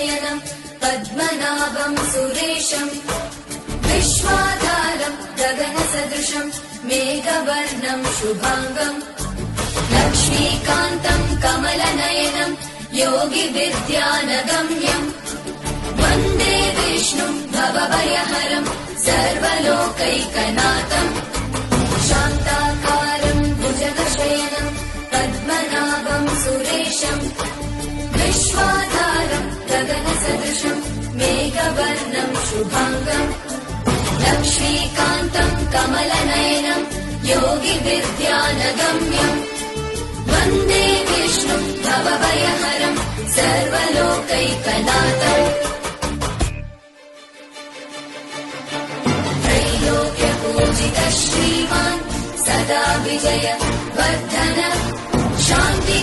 शयनं पद्मनाभं सुरेशं विश्वाधारं गगनसदृशं मेघवर्णं शुभांगं लक्ष्मीकान्तं कमलनयनं योगिविद्यानगम्यं वन्दे विष्णुं भवभयहरं सर्वलोकैकनाथं शान्ताकारं भुजगशयनं पद्मनाभं सुरेशं विश्वाधारं गगनसदृशं मेघवर्णं शुभांगं लक्ष्मीकान्तं कमलनयनं योगिविद्यानगम्यं वन्दे विष्णुं भवभयहरं सर्वलोकैकनाथम् त्रैलोक्यपूजितः श्रीमान् सदा विजय वर्धन शान्ति